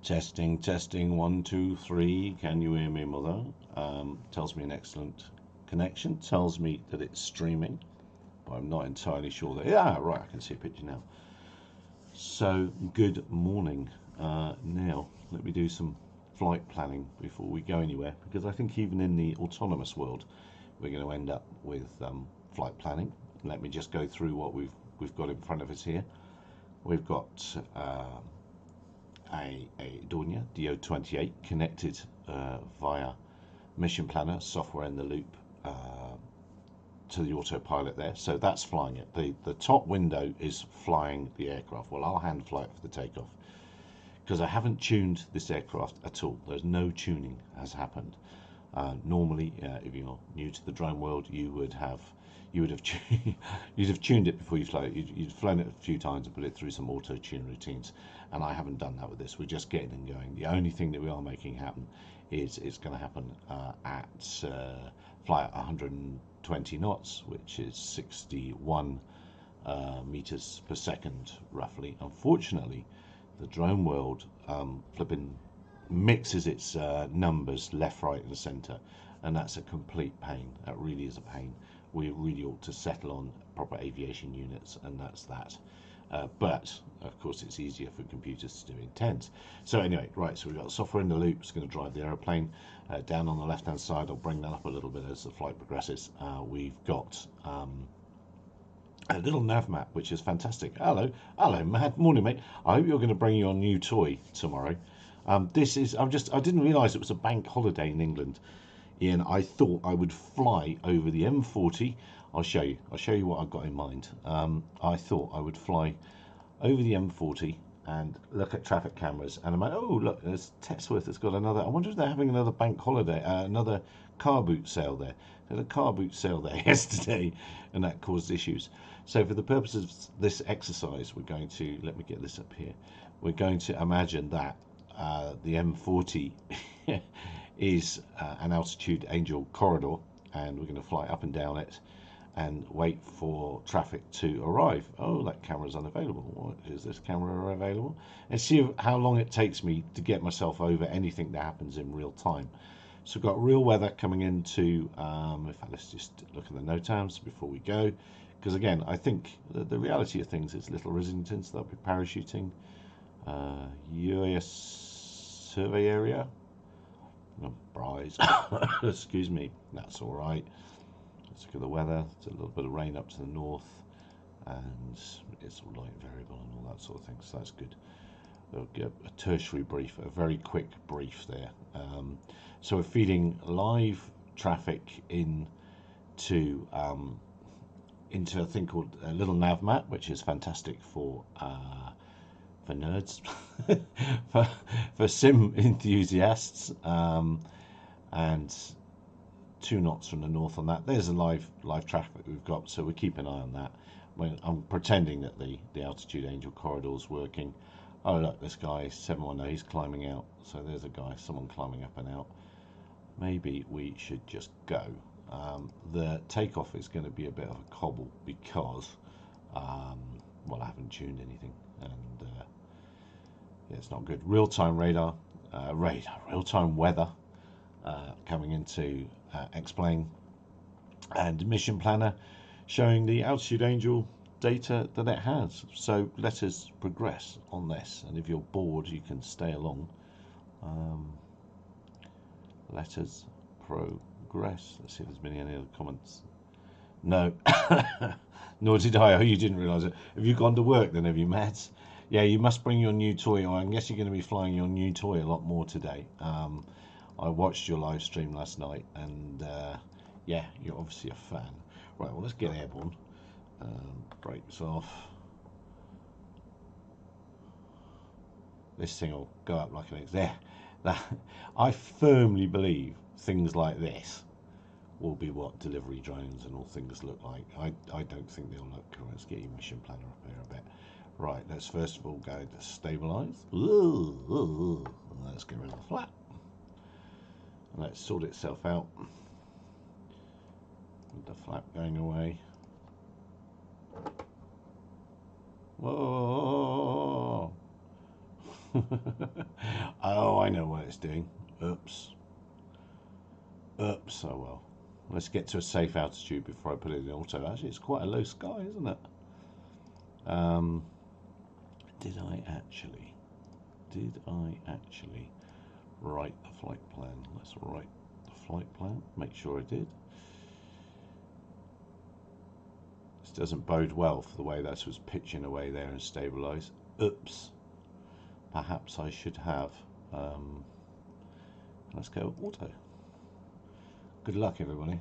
Testing, testing, 1, 2, 3. Can you hear me, mother? Tells me an excellent connection. Tells me that it's streaming, but I'm not entirely sure that. Yeah, right, I can see a picture now. So, good morning. Now, let me do some flight planning before we go anywhere, because I think even in the autonomous world, we're going to end up with flight planning. Let me just go through what we've got in front of us here. We've got a Dornier DO28 connected via Mission Planner software in the loop to the autopilot there. So that's flying it. The top window is flying the aircraft. Well, I'll hand fly it for the takeoff because I haven't tuned this aircraft at all. There's no tuning has happened. Normally, if you're new to the drone world, you'd have tuned it before you fly it. You'd flown it a few times and put it through some auto tune routines, and I haven't done that with this. We're just getting and going. The only thing that we are making happen is it's going to happen at fly at 120 knots, which is 61 meters per second roughly. Unfortunately, the drone world flipping mixes its numbers left, right, and centre, and that's a complete pain. That really is a pain. We really ought to settle on proper aviation units, and that's that. But of course, it's easier for computers to do in tens. So anyway, right. So we've got software in the loop. It's going to drive the aeroplane down on the left-hand side. I'll bring that up a little bit as the flight progresses. We've got a little nav map, which is fantastic. Hello, Matt. Morning, mate. I hope you're going to bring your new toy tomorrow. This is. I didn't realise it was a bank holiday in England. Ian, I thought I would fly over the M40. I'll show you what I've got in mind. I thought I would fly over the M40 and look at traffic cameras, and I'm like, oh look, there's Texworth has got another. I wonder if they're having another bank holiday, another car boot sale there. There's a car boot sale there yesterday, and that caused issues. So for the purposes of this exercise, we're going to, let me get this up here. We're going to imagine that the M40 is an altitude angel corridor, and we're going to fly up and down it and wait for traffic to arrive. Oh, that camera's unavailable. What is this camera available? And see how long it takes me to get myself over anything that happens in real time. So we've got real weather coming into, in fact, let's just look at the NOTAMs before we go, because again, I think the reality of things is Little Rislington, so they'll be parachuting. UAS survey area. Bryce, excuse me, that's all right. Let's look at the weather. It's a little bit of rain up to the north, and it's all light variable and all that sort of thing, so that's good. We'll get a tertiary brief, a very quick brief there. So we're feeding live traffic into a thing called a little nav map, which is fantastic for nerds, for sim enthusiasts, and 2 knots from the north on that. There's a live traffic we've got, so we keep an eye on that. I'm pretending that the altitude angel corridor is working. Oh look, this guy 710, he's climbing out. So there's a guy, someone climbing up and out. Maybe we should just go. The takeoff is going to be a bit of a cobble because well, I haven't tuned anything, and yeah, it's not good. Real-time radar, real-time weather coming into X-Plane, and Mission Planner showing the altitude angel data that it has. So let us progress on this, and if you're bored, you can stay along. Let us progress. Let's see if there's been any other comments. No, nor did I. Oh, you didn't realise it. Have you gone to work then, have you, Matt? Yeah, you must bring your new toy. I guess you're going to be flying your new toy a lot more today. I watched your live stream last night, and yeah, you're obviously a fan. Right, well, let's get airborne. Brakes off. This thing will go up like an X. There. I firmly believe things like this will be what delivery drones and all things look like. I don't think they'll look cool. Let's get your Mission Planner up here a bit. Right, let's first of all go to stabilize. Let's get rid of the flap. Let's sort itself out with the flap going away. Whoa! Oh, I know what it's doing. Oops. Oops. Oh well. Let's get to a safe altitude before I put it in auto. Actually, it's quite a low sky, isn't it? Did I actually write the flight plan? Let's write the flight plan. Make sure I did. This doesn't bode well for the way that was pitching away there and stabilise. Oops. Perhaps I should have. Let's go auto. Good luck, everybody.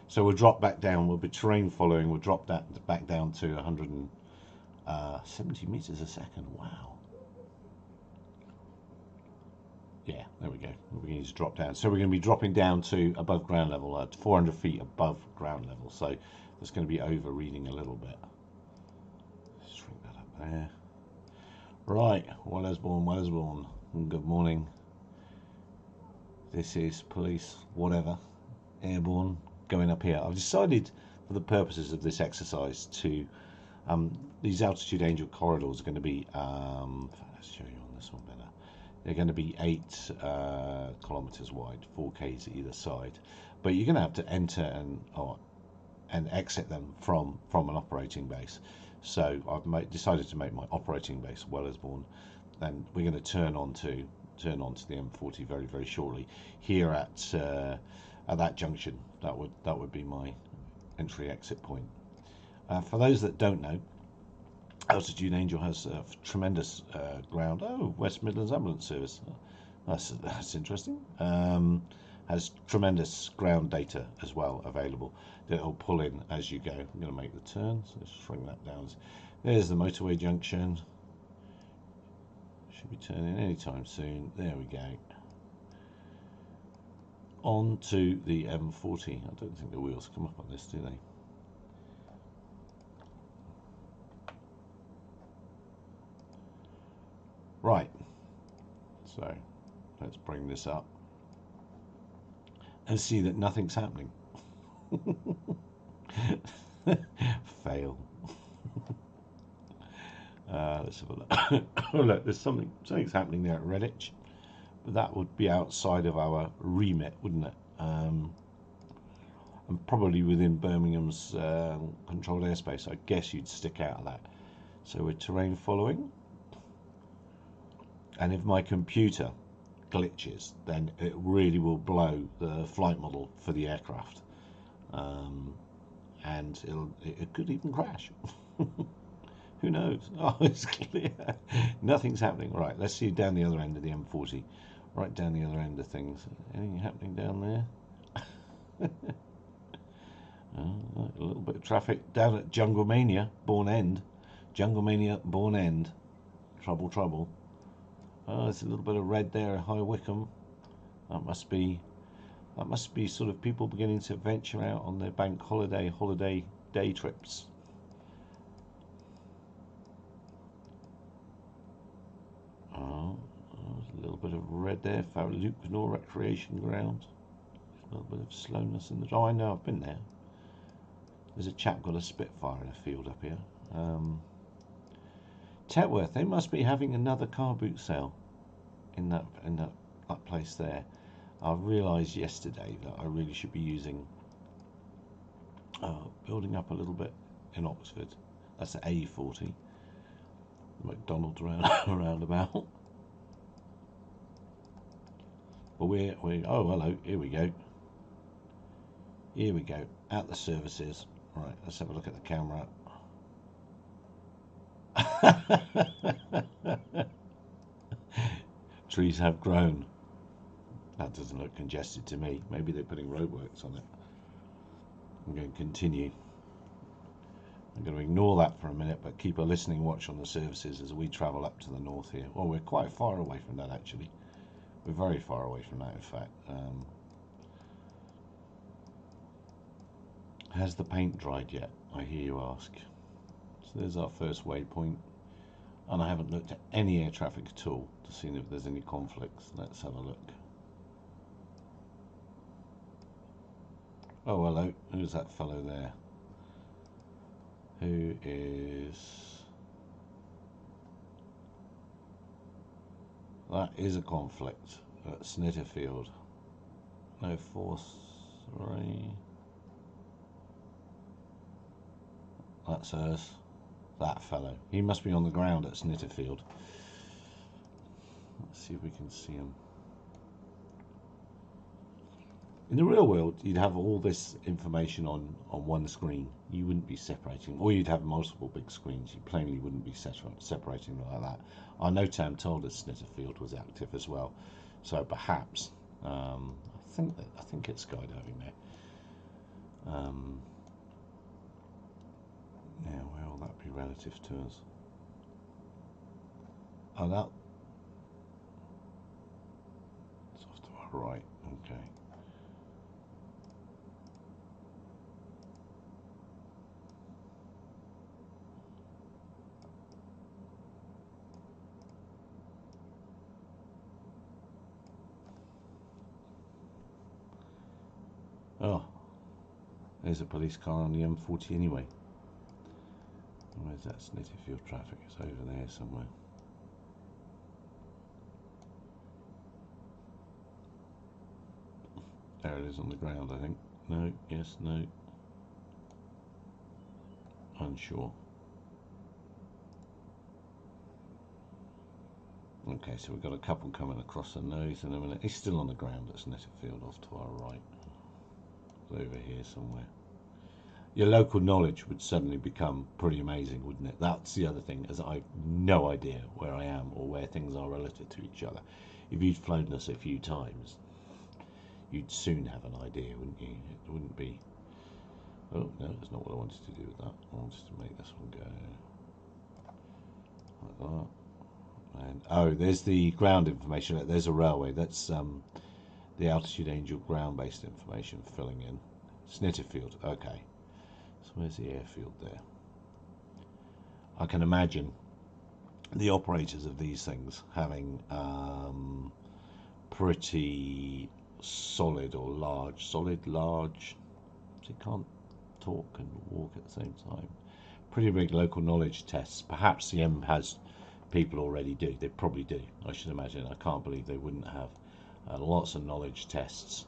So we'll drop back down. We'll be terrain following. We'll drop that back down to 170 meters a second. Wow. Yeah, there we go. We're going to drop down. So we're going to be dropping down to above ground level, at 400 feet above ground level. So that's going to be over reading a little bit. Shrink that up there. Right, Wellersbourne. Good morning. This is police, whatever, airborne, going up here. I've decided, for the purposes of this exercise, to these altitude angel corridors are going to be. Let's show you on this one better. They're going to be 8 kilometers wide, 4Ks either side, but you're going to have to enter and exit them from an operating base. So I've decided to make my operating base Wellersbourne, and we're going to turn on to the M40 very, very shortly here at that junction. That would be my entry exit point. For those that don't know, Altitude Angel has tremendous ground. Oh, West Midlands Ambulance Service. That's interesting. Has tremendous ground data as well available that it'll pull in as you go. I'm going to make the turn, so let's shrink that down. There's the motorway junction. Should be turning anytime soon. There we go. On to the M40. I don't think the wheels come up on this, do they? Right. So let's bring this up and see that nothing's happening. Fail. Let's have a look. Oh, look, there's something's happening there at Redditch, but that would be outside of our remit, wouldn't it? And probably within Birmingham's controlled airspace. I guess you'd stick out of that. So we're terrain following, and if my computer glitches, then it really will blow the flight model for the aircraft, and it could even crash. Who knows? Oh, it's clear. Nothing's happening. Right, let's see down the other end of the M40. Right down the other end of things. Anything happening down there? A little bit of traffic down at Jungle Mania, Bourne End. Jungle Mania, Bourne End. Trouble. Oh, there's a little bit of red there at High Wycombe. That must be sort of people beginning to venture out on their bank holiday day trips. Oh, there's a little bit of red there for Lukenor Recreation Ground. A little bit of slowness in the. Oh, I know, I've been there. There's a chap got a Spitfire in a field up here. Tetworth, they must be having another car boot sale in that place there. I realised yesterday that I really should be using building up a little bit in Oxford. That's the A40. McDonald's roundabout. But we oh hello, here we go. At the services. Right, let's have a look at the camera. Trees have grown. That doesn't look congested to me. Maybe they're putting roadworks on it. I'm going to continue. I'm going to ignore that for a minute, but keep a listening watch on the services as we travel up to the north here. Well, we're quite far away from that, actually. We're very far away from that, in fact. Has the paint dried yet? I hear you ask. So there's our first waypoint. And I haven't looked at any air traffic at all to see if there's any conflicts. Let's have a look. Oh, hello. Who's that fellow there? Who is... That is a conflict at Snitterfield. No force, sorry. That's us. That fellow. He must be on the ground at Snitterfield. Let's see if we can see him. In the real world, you'd have all this information on one screen. You wouldn't be separating, or you'd have multiple big screens. You plainly wouldn't be separating like that. Our NOTAM told us Snitterfield was active as well, so perhaps I think it's skydiving there. Yeah, where will that be relative to us? Oh, that it's off to our right. Okay. Oh, there's a police car on the M40 anyway. Where's that Snitterfield traffic? It's over there somewhere. There it is on the ground, I think. No, yes, no. Unsure. Okay, so we've got a couple coming across the nose in a minute. He's still on the ground at Snitterfield off to our right. It's over here somewhere. Your local knowledge would suddenly become pretty amazing, wouldn't it? That's the other thing, is I've no idea where I am or where things are relative to each other. If you'd flown us a few times, you'd soon have an idea, wouldn't you? It wouldn't be... Oh, no, that's not what I wanted to do with that. I wanted to make this one go like that. And, oh, there's the ground information. There's a railway. That's the Altitude Angel ground-based information filling in. Snitterfield, okay. So where's the airfield there? I can imagine the operators of these things having pretty solid or large, so you can't talk and walk at the same time. Pretty big local knowledge tests. Perhaps the NPAS people already do. They probably do, I should imagine. I can't believe they wouldn't have lots of knowledge tests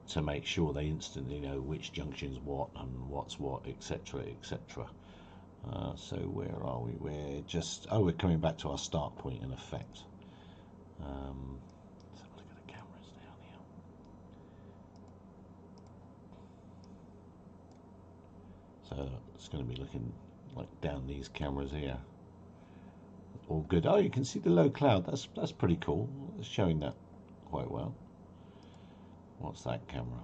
to make sure they instantly know which junction's what and what's what, etc., etc. So where are we? We're just... oh, we're coming back to our start point in effect. Let's have a look at the cameras down here. So it's going to be looking like down these cameras here. All good. Oh, you can see the low cloud. That's pretty cool. It's showing that quite well. What's that camera?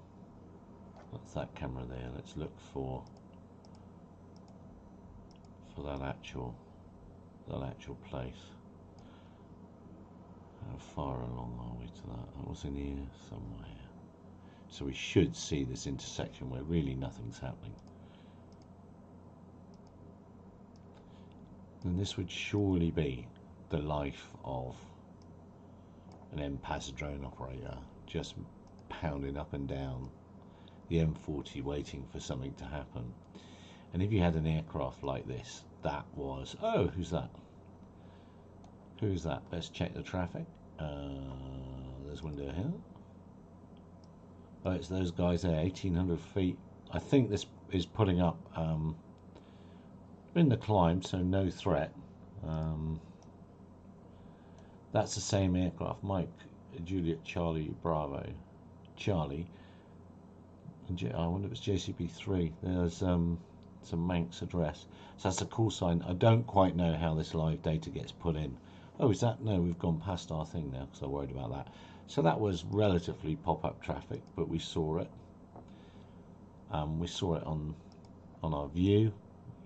What's that camera there? Let's look for that actual place. How far along are we to that? That was in here somewhere. So we should see this intersection where really nothing's happening. And this would surely be the life of an NPAS drone operator, just pounding up and down the M40 waiting for something to happen. And if you had an aircraft like this, that was... oh, who's that? Who's that? Let's check the traffic. There's window here. Oh, it's those guys there, 1,800 feet. I think this is putting up in the climb, so no threat. That's the same aircraft. Mike, Juliet, Charlie, Bravo, Charlie. I wonder if it's JCB3. There's some Manx address. So that's a call sign. I don't quite know how this live data gets put in. Oh, is that? No, we've gone past our thing now because I worried about that. So that was relatively pop-up traffic, but we saw it. We saw it on our view.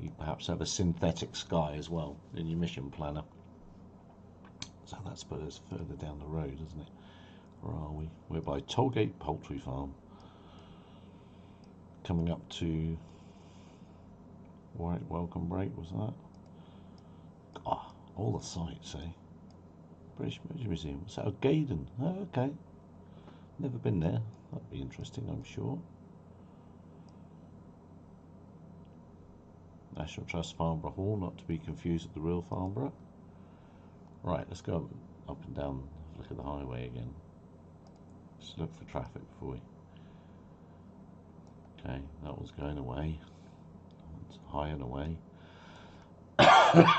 You perhaps have a synthetic sky as well in your mission planner. So that's put us further down the road, isn't it? Where are we? We're by Tollgate Poultry Farm. Coming up to Warwick Welcome Break, was that? Ah, all the sites, eh? British Museum. So Gaydon. Oh, okay. Never been there. That'd be interesting, I'm sure. National Trust Farnborough Hall, not to be confused with the real Farnborough. Right, let's go. up and down, look at the highway again. Just look for traffic before we... Okay, that one's going away. It's high and away.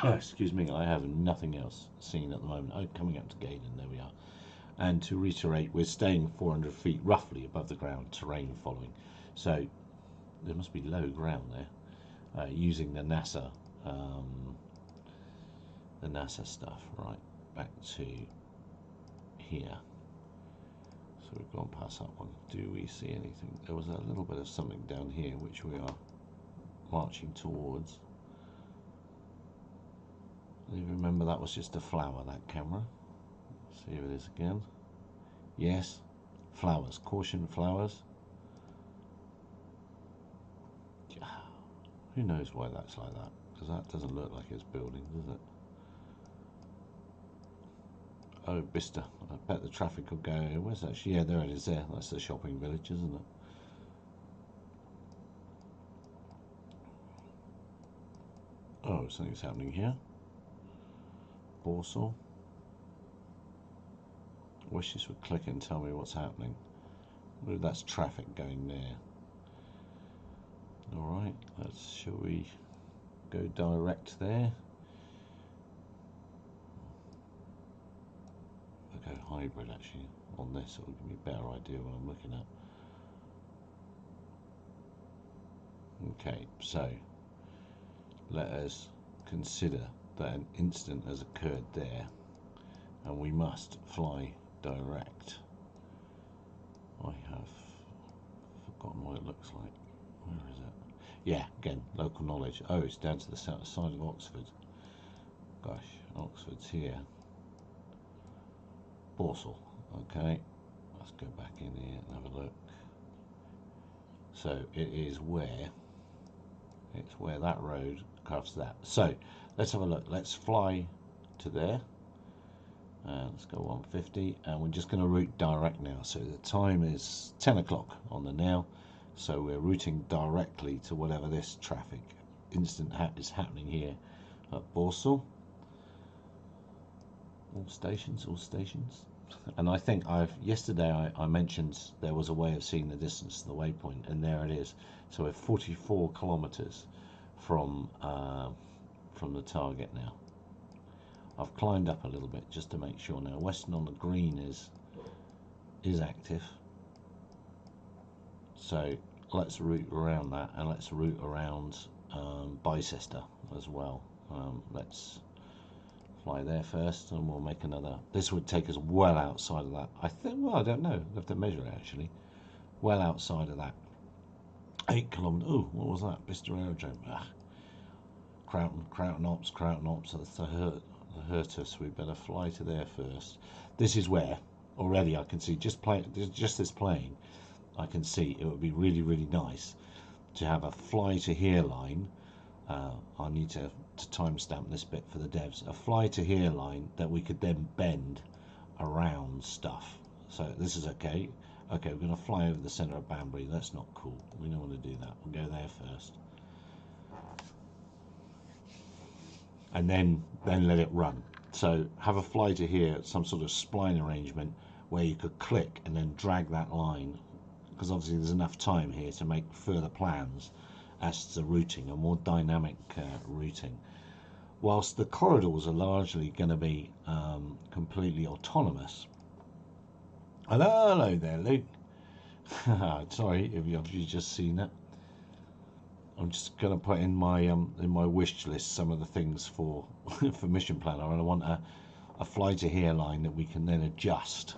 Excuse me, I have nothing else seen at the moment. Oh, coming up to Gaydon, there we are. And to reiterate, we're staying 400 feet roughly above the ground, terrain following. So there must be low ground there, using the NASA stuff. Right, back to here. So we've gone past that one. Do we see anything? There was a little bit of something down here which we are marching towards. You remember that was just a flower, that camera. See if it is again. Yes, flowers. Caution, flowers. Who knows why that's like that? Because that doesn't look like it's building, does it? Oh, Bicester. I bet the traffic will go. Where's that? Yeah, there it is there. That's the shopping village, isn't it? Oh, something's happening here. Borsal. Wish this would click and tell me what's happening. Well, that's traffic going there. Alright, shall we go direct there? I'll go hybrid actually on this, it will give me a better idea what I'm looking at. Okay, so let us consider that an incident has occurred there and we must fly direct. I have forgotten what it looks like. Where is it? Yeah, again, local knowledge. Oh, it's down to the south side of Oxford. Gosh, Oxford's here. Borsal. Okay, let's go back in here and have a look. So it is where, it's where that road crosses that. So let's have a look. Let's fly to there. Let's go 150, and we're just going to route direct now. So the time is 10 o'clock on the now. So we're routing directly to whatever this traffic incident is happening here at Borsal. All stations. And I think yesterday I mentioned there was a way of seeing the distance to the waypoint, and there it is. So we're 44 kilometers from the target now. I've climbed up a little bit just to make sure now. Western on the green is active. So let's route around that, and let's route around Bicester as well. Let's fly there first, and we'll make another. This would take us well outside of that. I think. Well, I don't know. We'll have to measure it actually. Well outside of that. 8 kilometers. Oh, what was that? Bicester Aerodrome. Crown Ops. That's the hurt us. We better fly to there first. This is where already I can see just this plane. I can see it would be really, really nice to have a fly to here line. I need to timestamp this bit for the devs. A fly to here line that we could then bend around stuff. So this is okay. Okay, we're going to fly over the centre of Banbury. That's not cool. We don't want to do that. We'll go there first. And then let it run. So have a fly to here, some sort of spline arrangement where you could click and then drag that line, because obviously there's enough time here to make further plans as to routing, a more dynamic routing. Whilst the corridors are largely going to be completely autonomous. Hello there, Luke. Sorry if you've just seen that. I'm just going to put in my wish list some of the things for for Mission Planner, and I want a fly to here line that we can then adjust.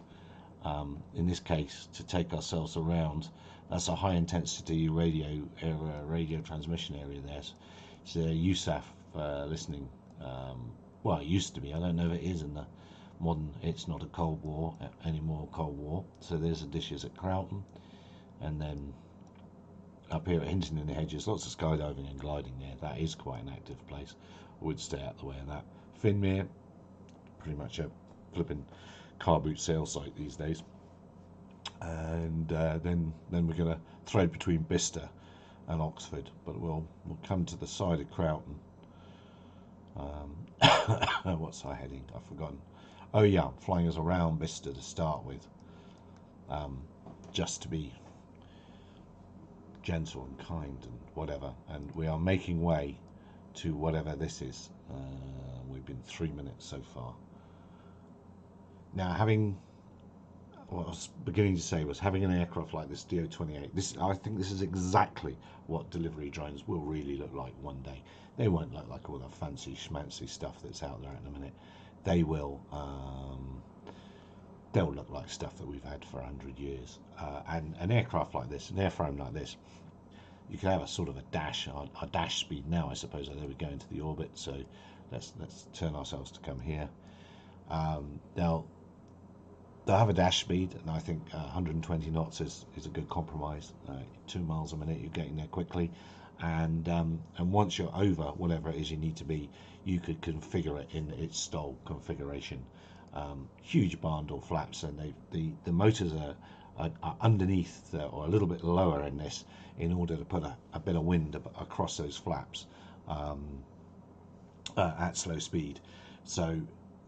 In this case, to take ourselves around. That's a high intensity radio transmission area there. It's a USAF listening. Well, it used to be. I don't know if it is in the modern. It's not a Cold War anymore. Cold War. So there's the dishes at Croughton, and then up here at Hinton in the Hedges, lots of skydiving and gliding there. That is quite an active place. I would stay out the way of that. Finmere, pretty much a flipping car boot sales site these days. And then we're going to thread between Bicester and Oxford, but we'll come to the side of Croughton. What's our heading? I've forgotten. Oh yeah, I'm flying us around Bicester to start with, just to be gentle and kind and whatever. And we are making way to whatever this is. We've been 3 minutes so far. Now, what I was beginning to say was having an aircraft like this DO-28. I think this is exactly what delivery drones will really look like one day. They won't look like all the fancy schmancy stuff that's out there at the minute. They will. They'll look like stuff that we've had for 100 years. And an aircraft like this, an airframe like this, you can have a sort of a dash, our dash speed now, I suppose. I know we go into the orbit, so let's turn ourselves to come here. They'll have a dash speed, and I think 120 knots is a good compromise. 2 miles a minute, you're getting there quickly, and once you're over whatever it is you need to be, you could configure it in its stall configuration. Huge barn door flaps, and the motors are underneath or a little bit lower in this, in order to put a bit of wind across those flaps at slow speed. So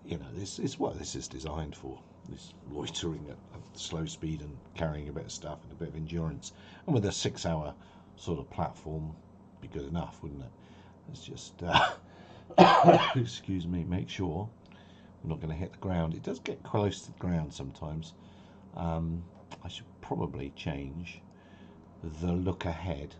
you know, this is what this is designed for. This loitering at slow speed and carrying a bit of stuff and a bit of endurance, and with a 6-hour sort of platform, be good enough, wouldn't it? Let's just excuse me, make sure we're not going to hit the ground. It does get close to the ground sometimes. I should probably change the look ahead.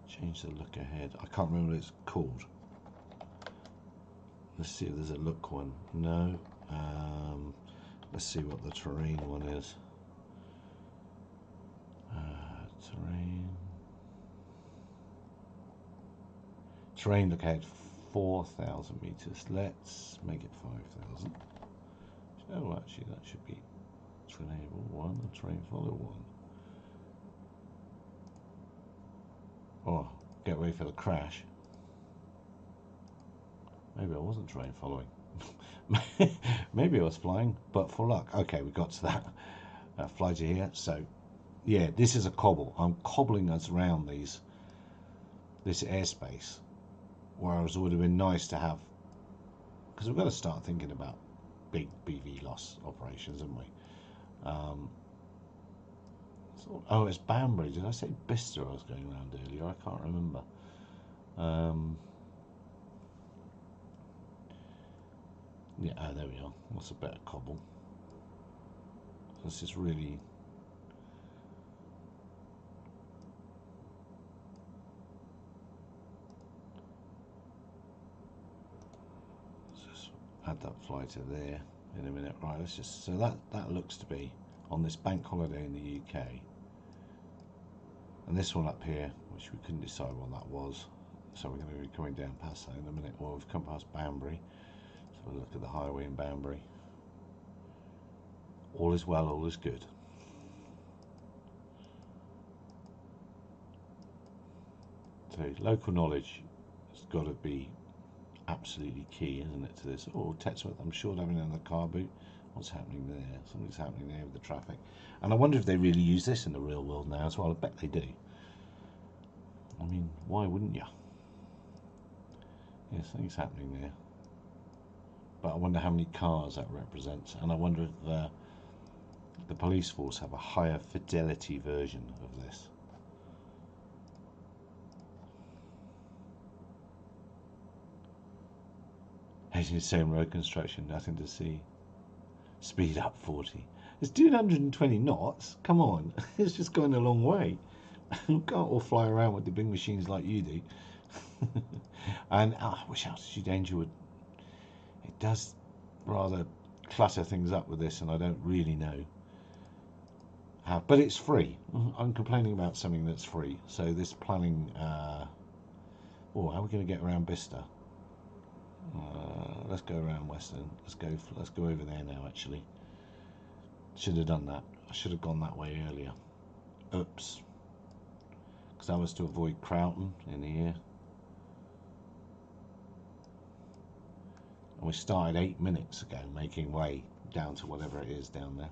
Change the look ahead. I can't remember what it's called. Let's see if there's a look one. No. Let's see what the terrain one is. Terrain look ahead 4,000 meters. Let's make it 5,000. Oh, actually, that should be terrain enable 1 and terrain follow 1. Oh, get ready for the crash. Maybe I wasn't terrain following. Maybe I was flying, but for luck. Okay, we got to that. Fly to here. So, yeah, this is a cobble. I'm cobbling us around this airspace, whereas it would have been nice to have, because we've got to start thinking about big BV loss operations, haven't we? Oh, it's Banbury. Did I say Bicester I was going around earlier? I can't remember. Yeah, there we are. What's a better cobble? This is really... Let's just add that fly to there in a minute. Right, let's just... So that looks to be on this bank holiday in the UK. And this one up here, which we couldn't decide what that was. So we're going to be coming down past that in a minute. Well, we've come past Banbury. So we'll look at the highway in Banbury. All is well, all is good. So local knowledge has got to be absolutely key, isn't it, to this? Oh, Tetsworth, I'm sure they're having another car boot. What's happening there? Something's happening there with the traffic. And I wonder if they really use this in the real world now as well. I bet they do. I mean, why wouldn't you? Yeah, something's happening there. But I wonder how many cars that represents. And I wonder if the police force have a higher fidelity version of this. Heading the same road construction, nothing to see. Speed up 40. It's doing 120 knots. Come on, it's just going a long way. We can't all fly around with the big machines like you do. And I wish altitude danger would. It does rather clutter things up with this, and I don't really know how. But it's free. I'm complaining about something that's free. So this planning. Oh, how are we going to get around Bicester? Let's go around Western. Let's go over there now. Actually, should have done that. I should have gone that way earlier. Oops. Because that was to avoid Croughton in here. And we started 8 minutes ago making way down to whatever it is down there.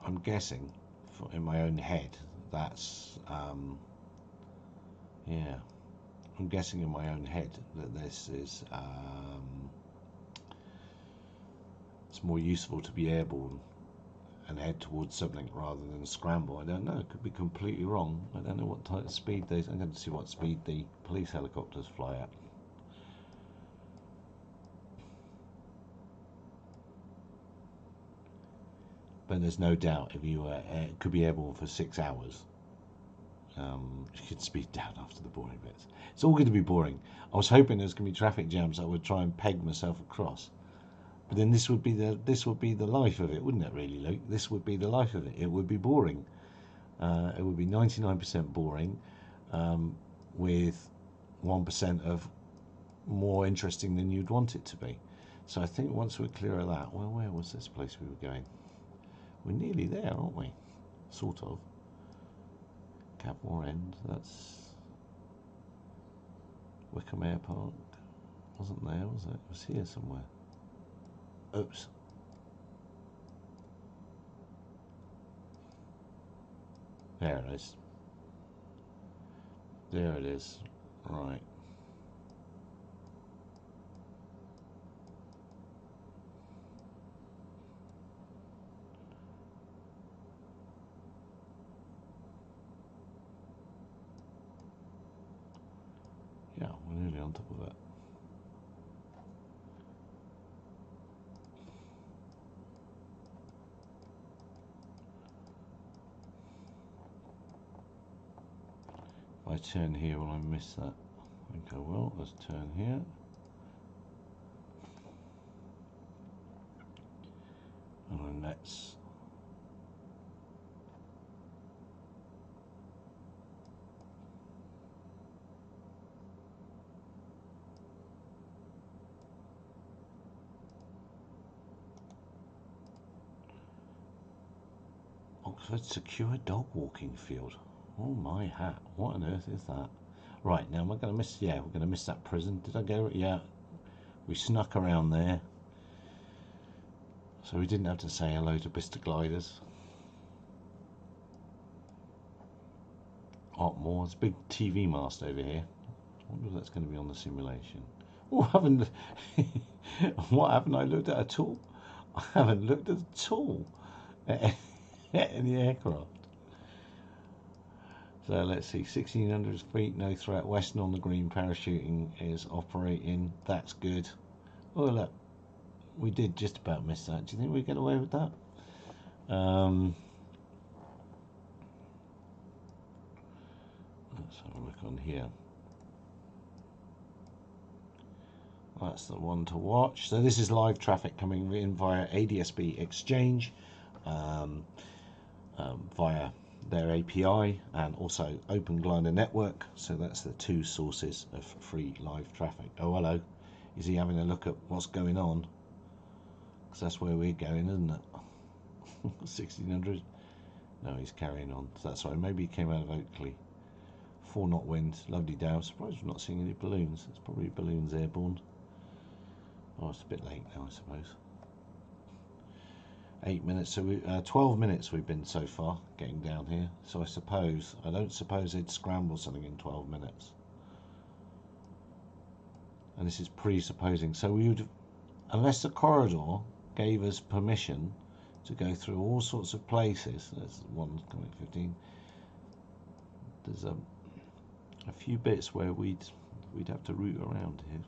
I'm guessing, in my own head, that's yeah. I'm guessing in my own head that this is it's more useful to be airborne and head towards something rather than scramble. I don't know. It could be completely wrong. I don't know what type of speed they. I'm going to see what speed the police helicopters fly at. But there's no doubt if you could be airborne for 6 hours, you could speed down after the boring bits. It's all going to be boring. I was hoping there's going to be traffic jams. I would try and peg myself across. But then this would be the life of it, wouldn't it? Really, Luke? This would be the life of it. It would be boring. It would be 99% boring, with 1% of more interesting than you'd want it to be. So I think once we're clear of that, well, where was this place we were going? We're nearly there, aren't we? Sort of. Capmore End. That's Wickham Air Park. Wasn't there, was it? It was here somewhere. Oops. There it is. There it is. Right. Yeah, we're nearly on top of it. If I turn here, will I miss that? I think I will. Let's turn here. And then let's Oxford Secure Dog Walking Field. Oh my hat, what on earth is that? Right, now am I going to miss, yeah, we're going to miss that prison. Did I go, yeah, we snuck around there. So we didn't have to say hello to Bista Gliders. Otmore, it's a big TV mast over here. I wonder if that's going to be on the simulation. Oh, what haven't I looked at at all? I haven't looked at all at the aircraft. So let's see, 1600 feet, no threat. Western on the green, parachuting is operating. That's good. Oh look, we did just about miss that. Do you think we get away with that? Let's have a look on here. That's the one to watch. So this is live traffic coming in via ADSB Exchange, via their API, and also Open Glider Network. So that's the two sources of free live traffic. Oh, hello. Is he having a look at what's going on? Because that's where we're going, isn't it? 1600. No, he's carrying on. So that's right. Maybe he came out of Oakley. 4-knot wind. Lovely day. I'm surprised we're not seeing any balloons. It's probably balloons airborne. Oh, it's a bit late now, I suppose. 8 minutes, so 12 minutes we've been so far getting down here. So I don't suppose they'd scramble something in 12 minutes. And this is presupposing. So we would, unless the corridor gave us permission to go through all sorts of places. There's one coming 15. There's a few bits where we'd have to route around here.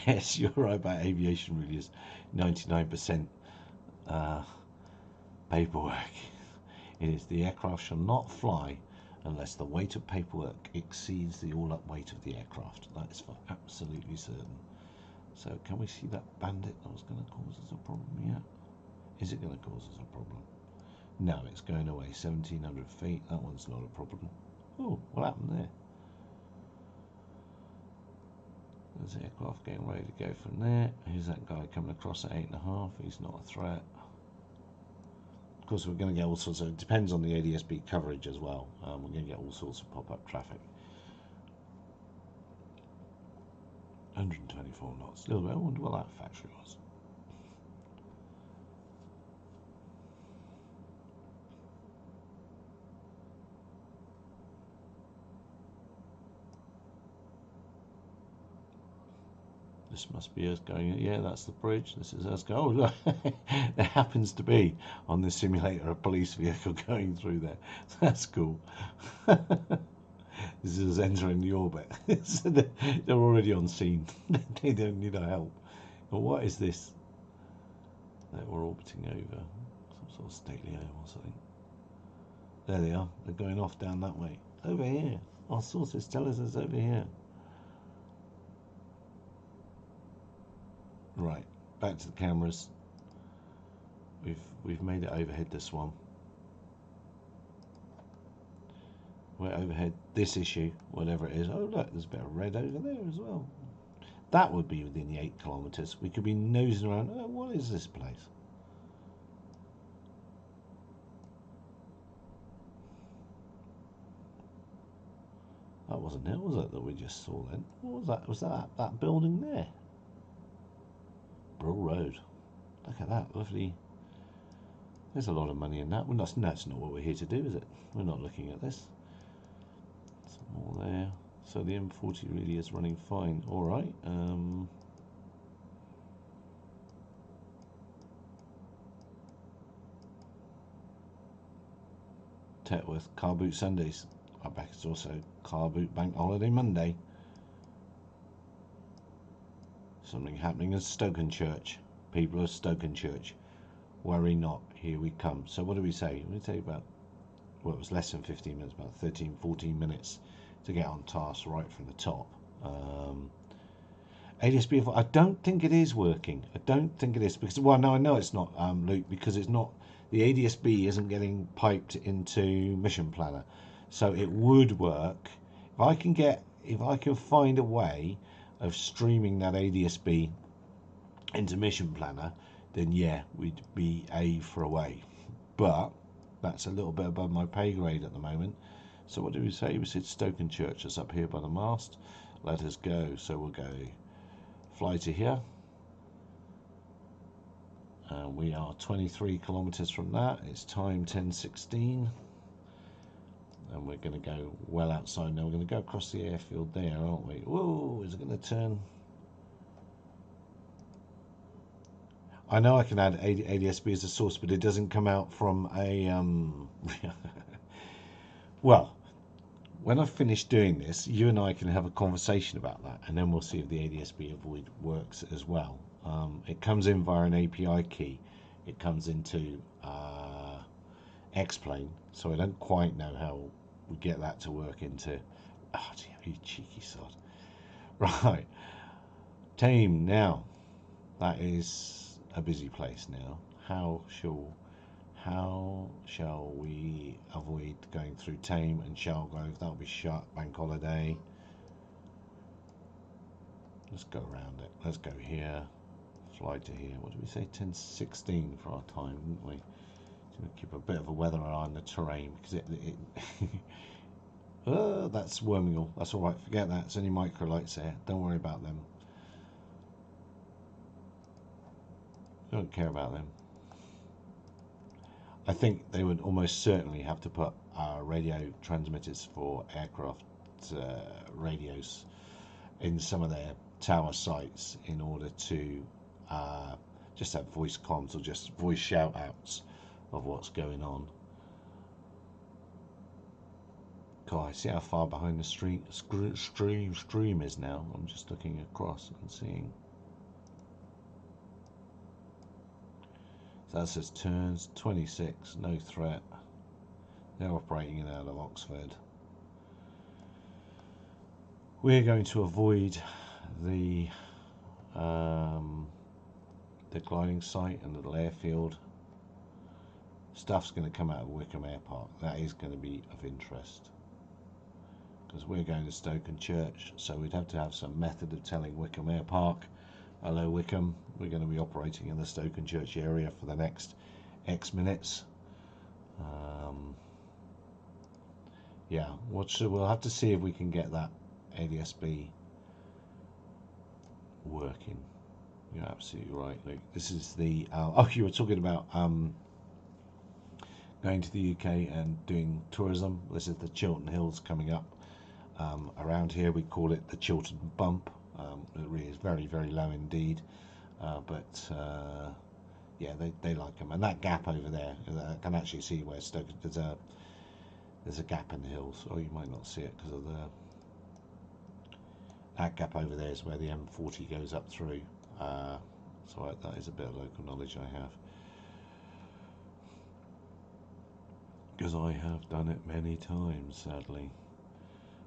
Yes, you're right about aviation really is 99% paperwork. It is the aircraft shall not fly unless the weight of paperwork exceeds the all-up weight of the aircraft. That is for absolutely certain. So can we see that bandit that was going to cause us a problem yet? Is it going to cause us a problem? No, it's going away. 1700 feet. That one's not a problem. Oh, what happened there? There's the aircraft getting ready to go from there. Who's that guy coming across at 8.5? He's not a threat. Of course, we're going to get all sorts of, it depends on the ADSB coverage as well. We're going to get all sorts of pop-up traffic. 124 knots. A little bit. I wonder what that factory was. This must be us going. Yeah, that's the bridge. This is us going. Oh, look, there happens to be on this simulator a police vehicle going through there. That's cool. This is entering the orbit. So they're already on scene. They don't need our help. But what is this that we're orbiting over? Some sort of stately home or something. There they are. They're going off down that way. Over here. Our sources tell us it's over here. Right, back to the cameras. We've made it overhead this one. We're overhead this issue, whatever it is. Oh look, there's a bit of red over there as well. That would be within the 8 kilometres. We could be nosing around. Oh, what is this place? That wasn't it, was it, that we just saw then? What was that? Was that building there? Brill Road. Look at that, lovely. There's a lot of money in that. Well, that's not what we're here to do, is it? We're not looking at this. Some more there. So the M40 really is running fine. All right. Tetworth, Car Boot Sundays. I bet it's also Car Boot Bank Holiday Monday. Something happening at Stokenchurch. People of Stokenchurch. Worry not, here we come. So what do we say? We take about, well, it was less than 15 minutes, about 13, 14 minutes to get on task right from the top. ADSB, I don't think it is working. I don't think it is because, well, no, I know it's not, Luke, because it's not, the ADSB isn't getting piped into Mission Planner. So it would work. If I can find a way of streaming that ADSB into Mission Planner, then yeah, we'd be A for away. But that's a little bit above my pay grade at the moment. So what do we say? We said Stokenchurch is up here by the mast. Let us go. So we'll go fly to here. We are 23 kilometers from that. It's time 10:16. And we're going to go well outside now. We're going to go across the airfield there, aren't we? Whoa, is it going to turn? I know I can add ADSB as a source, but it doesn't come out from a... Well, when I finish doing this, you and I can have a conversation about that, and then we'll see if the ADSB avoid works as well. It comes in via an API key. It comes into X-Plane, so I don't quite know how we get that to work into... Oh, you cheeky sod. Right. Tame now. That is a busy place now. How shall we avoid going through Tame and Shalgrove? That'll be shut. Bank holiday. Let's go around it. Let's go here. Fly to here. What did we say? 10:16 for our time, didn't we? Keep a bit of a weather eye on the terrain because that's Wormingham. That's all right. Forget that. It's only microlights there. Don't worry about them. Don't care about them. I think they would almost certainly have to put radio transmitters for aircraft radios in some of their tower sites in order to just have voice comms or just voice shout outs of what's going on. God, I see how far behind the stream is now. I'm just looking across and seeing. So that says turns 26, no threat. They're operating in out of Oxford. We're going to avoid the gliding site and the little airfield. Stuff's going to come out of Wickham Air Park. That is going to be of interest because we're going to Stokenchurch, so we'd have to have some method of telling Wickham Air Park, hello Wickham, we're going to be operating in the Stokenchurch area for the next X minutes. Yeah, we'll have to see if we can get that ADSB working. You're absolutely right, Luke. This is the oh, you were talking about going to the UK and doing tourism. This is the Chiltern Hills coming up. Around here we call it the Chiltern Bump. It really is very, very low indeed, but yeah, they like them. And that gap over there, I can actually see where Stoke, there's a gap in the hills. Oh, you might not see it because of that gap over there is where the M40 goes up through. So that is a bit of local knowledge I have, because I have done it many times, sadly,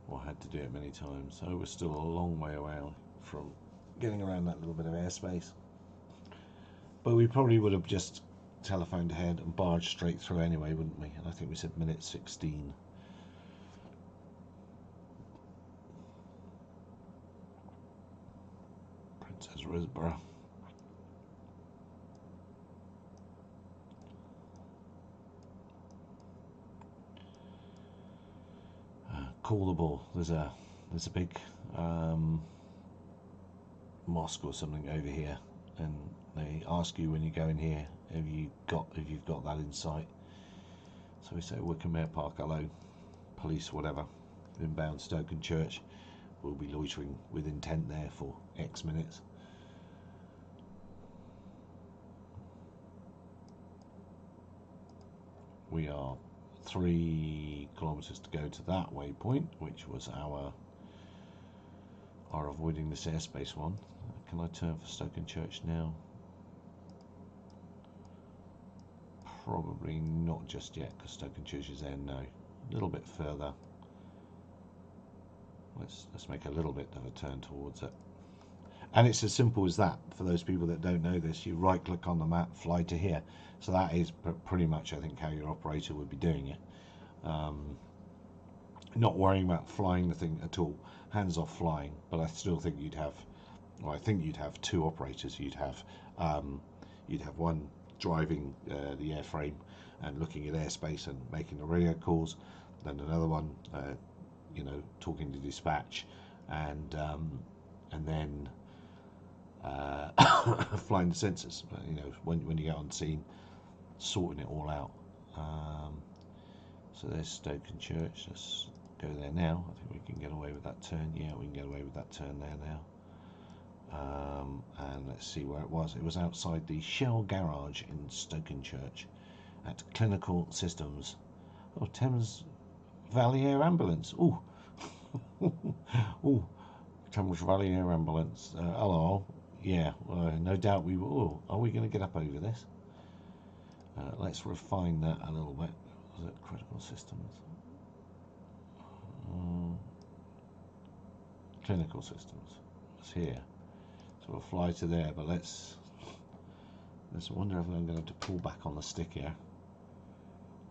or had to do it many times. So we're still a long way away from getting around that little bit of airspace, but we probably would have just telephoned ahead and barged straight through anyway, wouldn't we? And I think we said minute 16. Princess Risborough. Call the ball. There's a big mosque or something over here, and they ask you when you go in here if you've got that in sight. So we say Wickham Park, hello, police, whatever, inbound Stoke and Church. We'll be loitering with intent there for X minutes. We are 3 kilometres to go to that waypoint, which was our avoiding this airspace one. Can I turn for Stoke and Church now? Probably not just yet, because Stoke and Church is there now. A little bit further. Let's make a little bit of a turn towards it. And it's as simple as that. For those people that don't know this, you right click on the map, fly to here. So that is pretty much, I think, how your operator would be doing it. Not worrying about flying the thing at all, hands off flying. But I still think you'd have, well, I think you'd have 2 operators. You'd have one driving the airframe and looking at airspace and making the radio calls, then another one, you know, talking to dispatch, and then flying the sensors. You know, when you get on scene, sorting it all out. So there's Stoke and Church. Let's go there now. I think we can get away with that turn. Yeah, we can get away with that turn there now. And let's see where it was. It was outside the Shell garage in Stoke and Church at Clinical Systems. Oh, Thames Valley Air Ambulance. Ooh. Ooh. Thames Valley Air Ambulance. Hello. Yeah, no doubt we will. Are we going to get up over this? Let's refine that a little bit. Was it Critical Systems? Clinical Systems. It's here. So we'll fly to there, but let's wonder if I'm going to have to pull back on the stick here.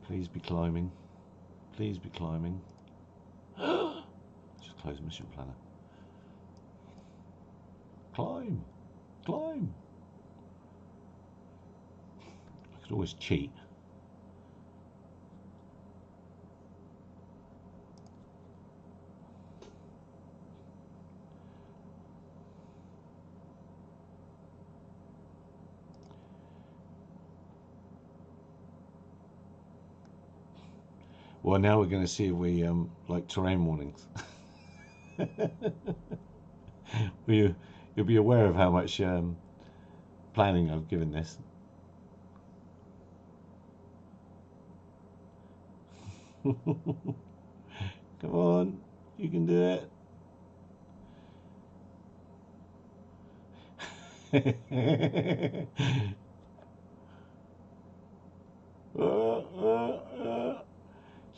Please be climbing. Please be climbing. Just close mission planner. Climb. Climb. I could always cheat. Well, now we're going to see if we like terrain warnings. You'll be aware of how much planning I've given this. Come on, you can do it.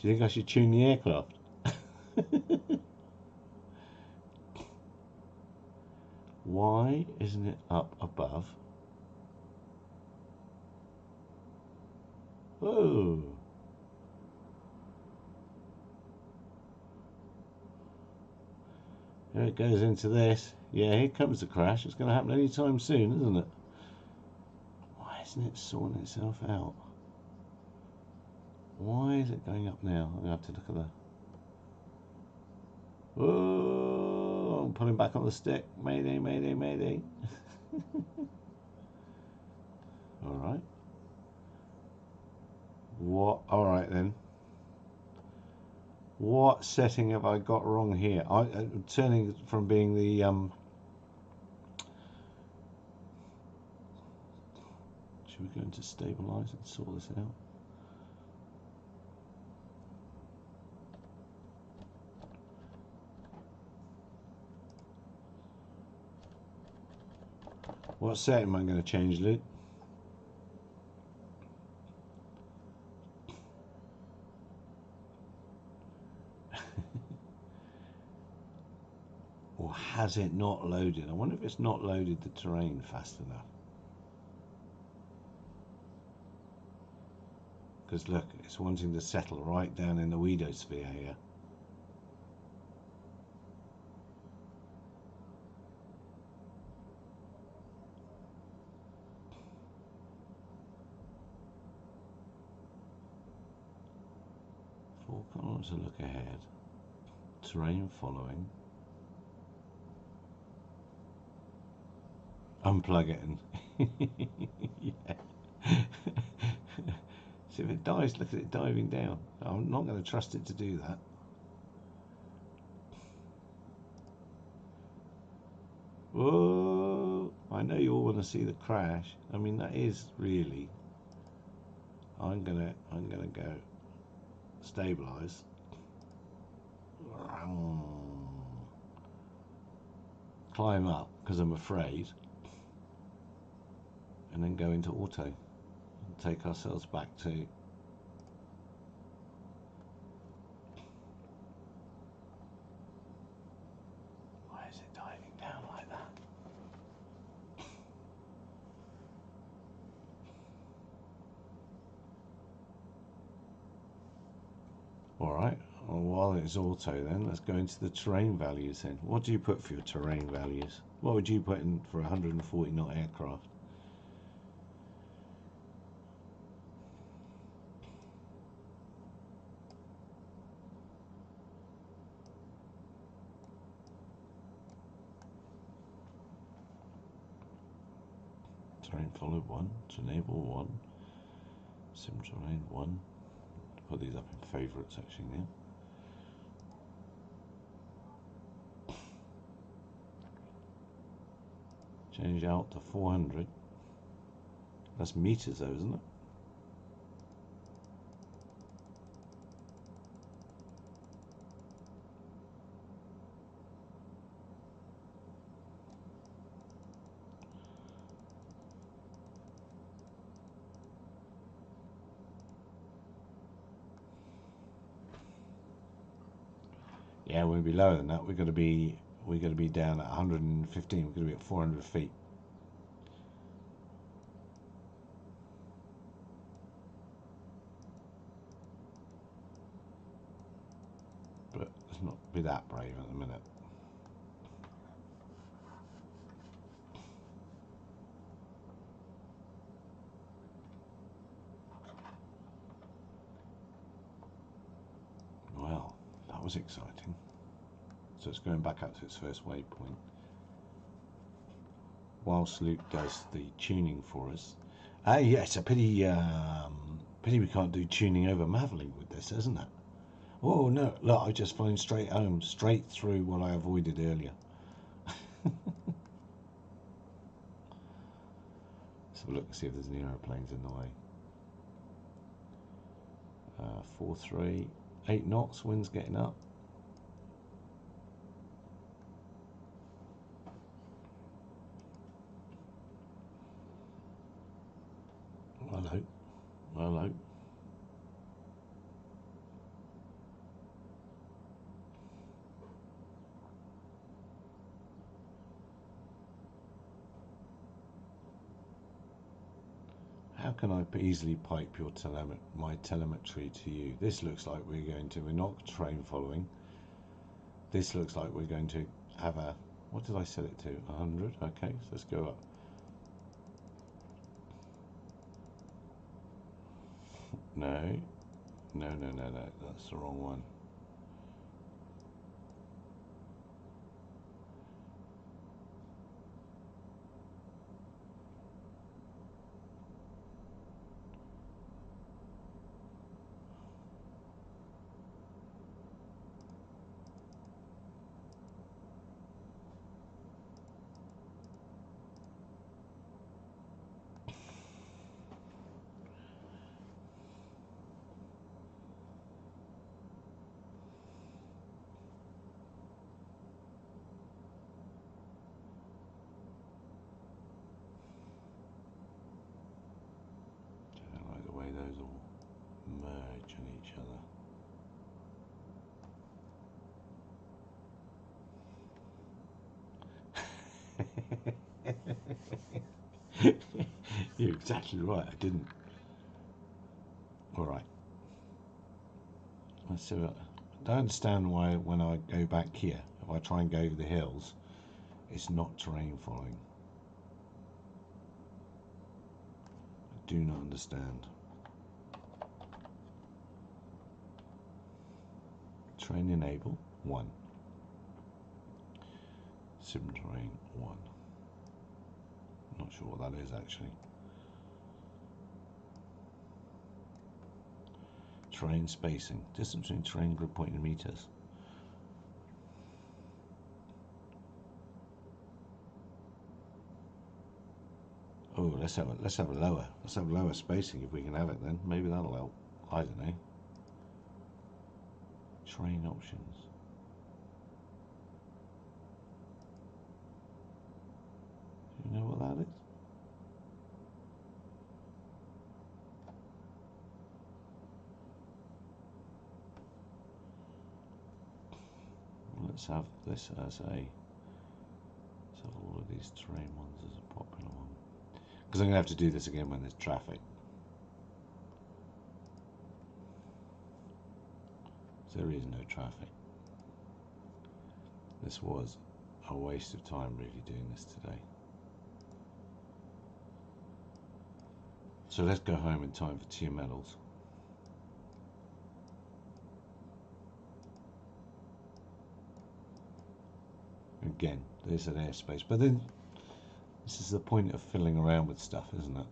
Do you think I should tune the aircraft? Why isn't it up above? Oh. Here it goes into this. Yeah, here comes the crash. It's going to happen any time soon, isn't it? Why isn't it sorting itself out? Why is it going up now? I'm going to have to look at the... Oh, Pulling back on the stick. Mayday, mayday, mayday. All right. What? All right then. What setting have I got wrong here? I'm turning from being the should we go into stabilize and sort this out? What setting am I going to change, Luke? Or has it not loaded? I wonder if it's not loaded the terrain fast enough. Because look, it's wanting to settle right down in the weedosphere here. Four columns to look ahead. Terrain following. Unplug it and yeah. See if it dives, look at it diving down. I'm not going to trust it to do that. Whoa! I know you all want to see the crash. I mean, that is really. I'm gonna go stabilize. Climb up because I'm afraid, and then go into auto and take ourselves back to. Why is it diving down like that? All right. Well, while it's auto, then let's go into the terrain values. Then, what do you put for your terrain values? What would you put in for a 140 knot aircraft? Terrain followed 1, to enable 1, sim terrain 1. Put these up in favourites actually now. Change out to 400. That's meters though, isn't it? Yeah, we'll be lower than that. We're going to be down at 115. We're going to be at 400 feet. But let's not be that brave at the minute. Well, that was exciting. So it's going back up to its first waypoint. Whilst Luke does the tuning for us. Yeah, it's a pity we can't do tuning over Maveling with this, isn't it? Oh no, look, I've just flown straight home, straight through what I avoided earlier. Let's have a look and see if there's any aeroplanes in the way. 4-3, 8 knots, wind's getting up. Hello, hello. How can I easily pipe your my telemetry to you? This looks like we're not train following. This looks like we're going to have a, what did I set it to? 100? Okay, so let's go up. No, that's the wrong one. You're exactly right, I didn't. Alright. Let's see what, I don't understand why when I go back here, if I try and go over the hills, it's not terrain following. I do not understand. Terrain enable 1. Sim terrain 1. Not sure what that is actually. Terrain spacing. Distance between terrain grid point in meters. Oh, let's have a lower spacing if we can have it then. Maybe that'll help. I don't know. Terrain options. Do you know what that is? Let's have this as a. Let's have all of these terrain ones as a popular one. Because I'm going to have to do this again when there's traffic. There is no traffic. This was a waste of time really doing this today. So let's go home in time for tier medals. Again, there's an airspace, but then this is the point of fiddling around with stuff, isn't it?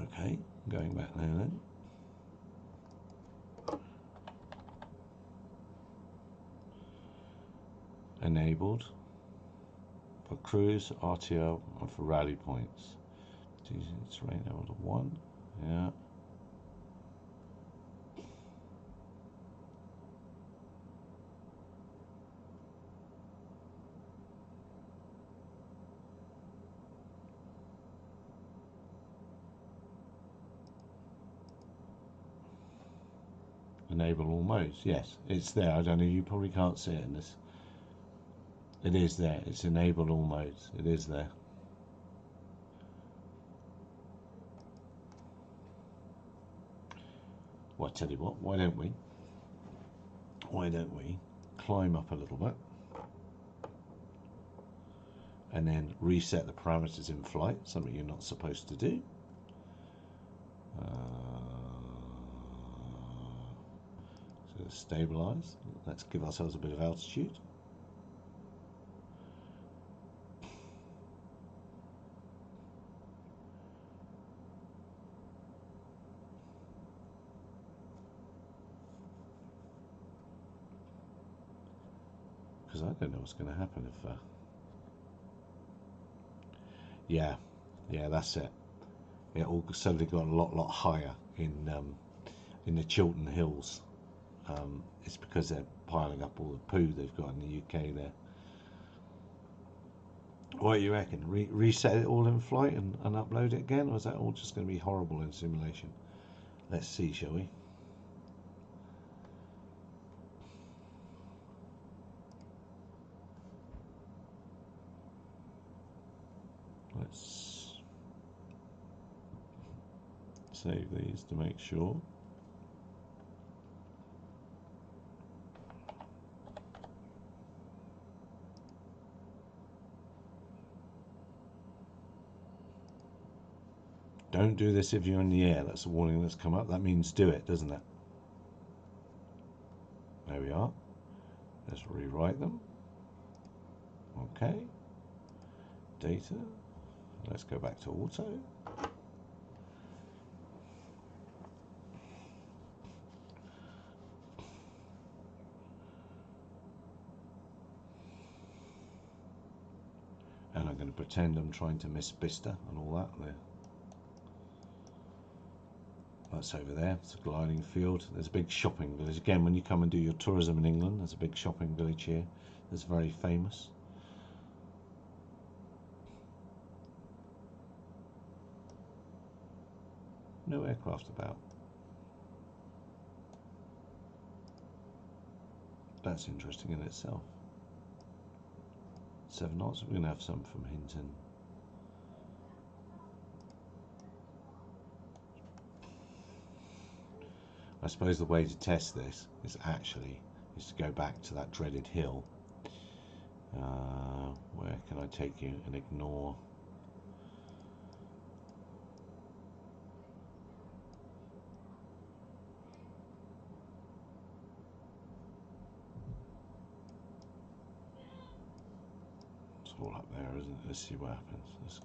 Okay, going back there then. Enabled for cruise, RTO, and for rally points. It's terrain level to 1. Yeah. Enable all modes. Yes, it's there. I don't know. You probably can't see it in this. It is there. It's enabled all modes. It is there. Well, I tell you what. Why don't we climb up a little bit and then reset the parameters in flight? Something you're not supposed to do. So stabilize. Let's give ourselves a bit of altitude. Because I don't know what's going to happen if. Yeah, that's it. It all suddenly got a lot higher in the Chiltern Hills. It's because they're piling up all the poo they've got in the UK there. What do you reckon? Reset it all in flight and upload it again, or is that all just going to be horrible in simulation? Let's see, shall we? Let's save these to make sure. Don't do this if you're in the air. That's a warning that's come up. That means do it, doesn't it? There we are. Let's rewrite them. Okay. Data. Let's go back to auto. And I'm going to pretend I'm trying to miss Bicester and all that there. That's over there. It's a gliding field. There's a big shopping village. Again, when you come and do your tourism in England, there's a big shopping village here that's very famous. No aircraft about. That's interesting in itself. 7 knots. We're going to have some from Hinton. I suppose the way to test this is to go back to that dreaded hill. Where can I take you and ignore? It's all up there, isn't it? Let's see what happens.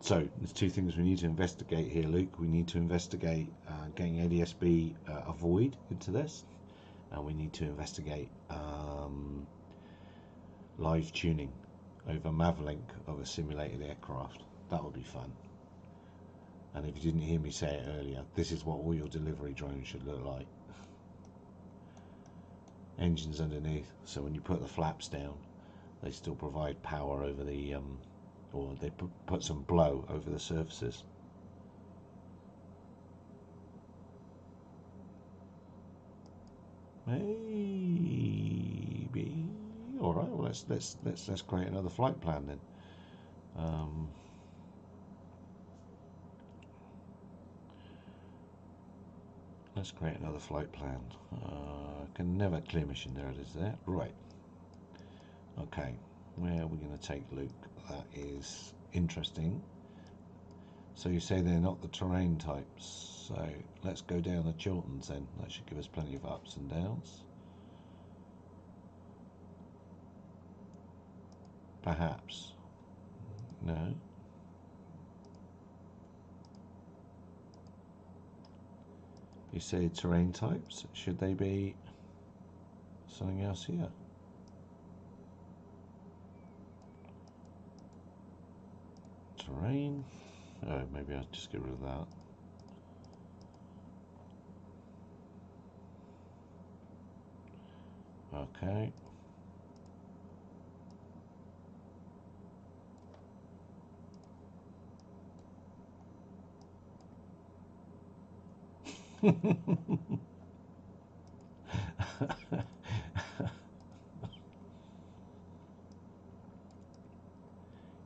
So there's two things we need to investigate here, Luke. We need to investigate getting ADSB avoid into this, and we need to investigate live tuning over Mavlink of a simulated aircraft. That would be fun. And if you didn't hear me say it earlier, this is what all your delivery drones should look like. Engines underneath, so when you put the flaps down, they still provide power over the or they put some blow over the surfaces. Maybe. All right. Well, let's create another flight plan then. Let's create another flight plan. Can never clear mission. There it is. There. Right. Okay. Where are we going to take Luke? That is interesting. So you say they're not the terrain types. So let's go down the Chilterns then. That should give us plenty of ups and downs. Perhaps. No. You say terrain types. Should they be something else here? Terrain. Oh, maybe I'll just get rid of that. Okay.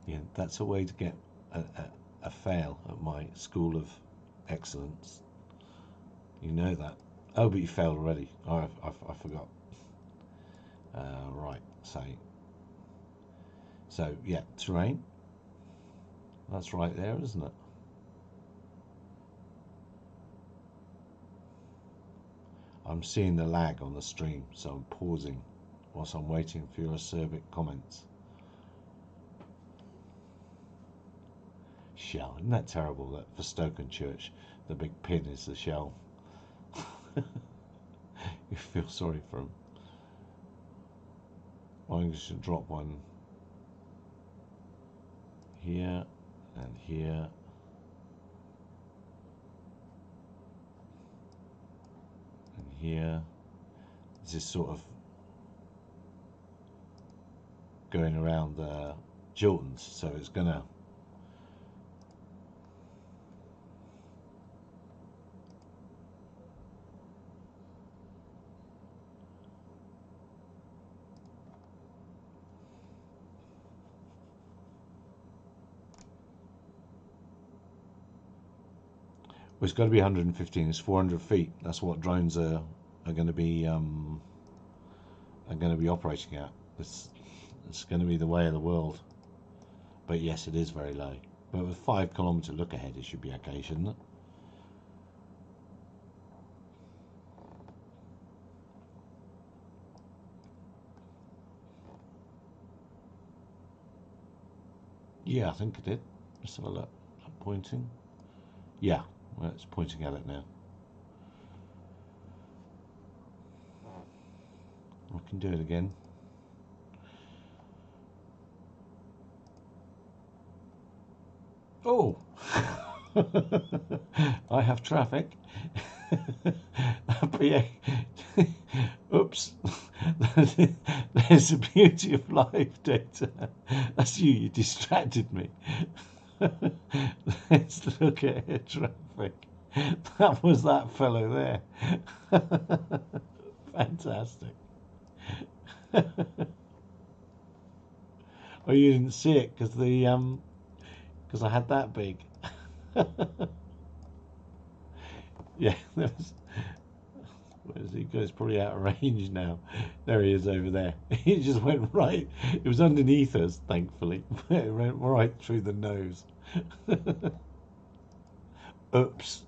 Yeah, that's a way to get a fail at my school of excellence. You know that. Oh, but you failed already. Oh, I forgot. Right, so yeah, terrain. That's right there, isn't it? I'm seeing the lag on the stream, so I'm pausing whilst I'm waiting for your acerbic comments. Shell, isn't that terrible that for Stoke-on-Church the big pin is the shell? You feel sorry for them. I'm just going to drop one here and here. And here. This is sort of going around the Chilterns, so it's going to well, it's got to be 115. It's 400 feet. That's what drones are going to be operating at. It's going to be the way of the world. But yes, it is very low. But with 5 kilometer look ahead, it should be okay, shouldn't it? Yeah, I think it did. Let's have a look. I'm pointing. Yeah, well, it's pointing at it now. I can do it again. Oh, I have traffic. Oops. There's the beauty of live data. That's you distracted me. Let's look at air traffic. That was that fellow there. Fantastic. Oh, you didn't see it because because I had that big. Yeah, there was. Where is he? He's probably out of range now. There he is over there. He just went right. It was underneath us, thankfully. But it went right through the nose. Oops.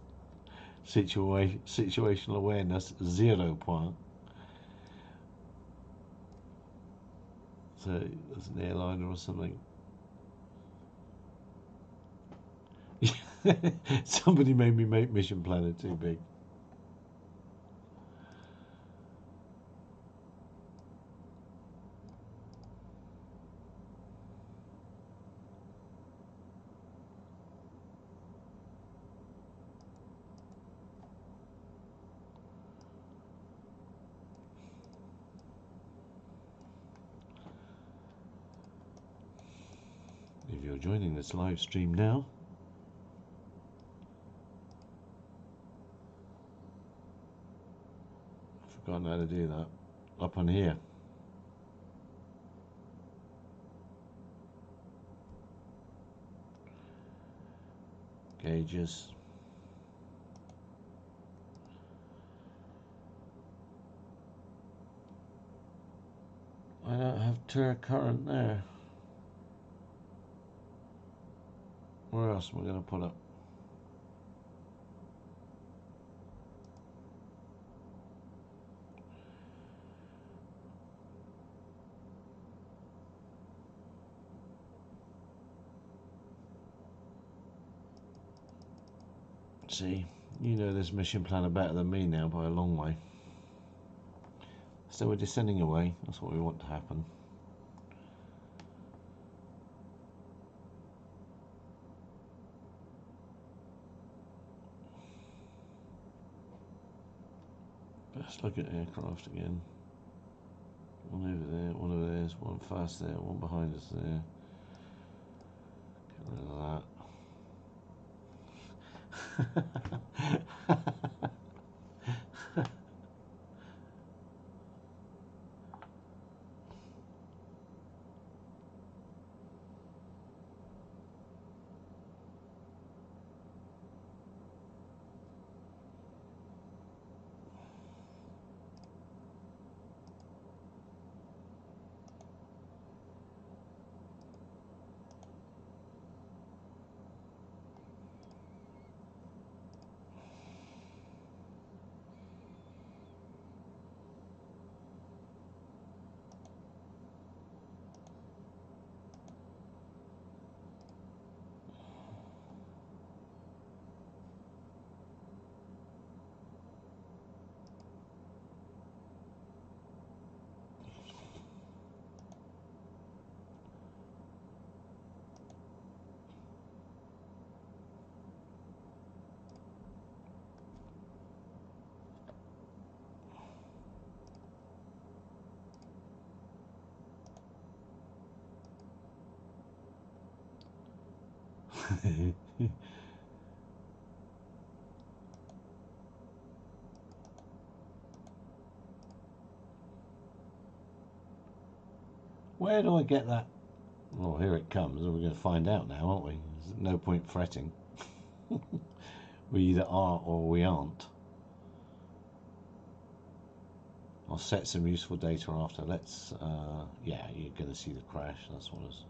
Situational awareness 0 point. So there's an airliner or something. Somebody made me make Mission Planner too big. If you're joining this live stream now, I've forgotten how to do that. Up on here. Gauges. I don't have tour current there. Where else am I going to put up? See, you know this Mission Planner better than me now by a long way. So we're descending away. That's what we want to happen. Let's look at aircraft again. One over there, one over there, one fast there, one behind us there. Get rid of that. Where do I get that? Well, here it comes. We're going to find out now, aren't we? There's no point fretting. We either are or we aren't. I'll set some useful data after. Let's, yeah, you're going to see the crash. That's what it's.